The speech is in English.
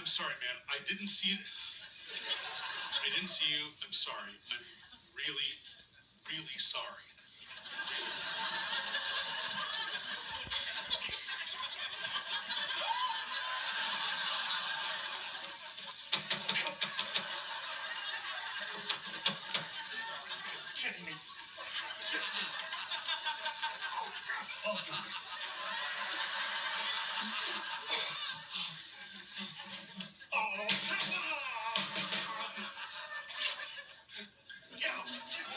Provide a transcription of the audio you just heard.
I'm sorry, man. I didn't see it. I didn't see you. I'm sorry. I'm really, really sorry. Kidding me. Oh, God.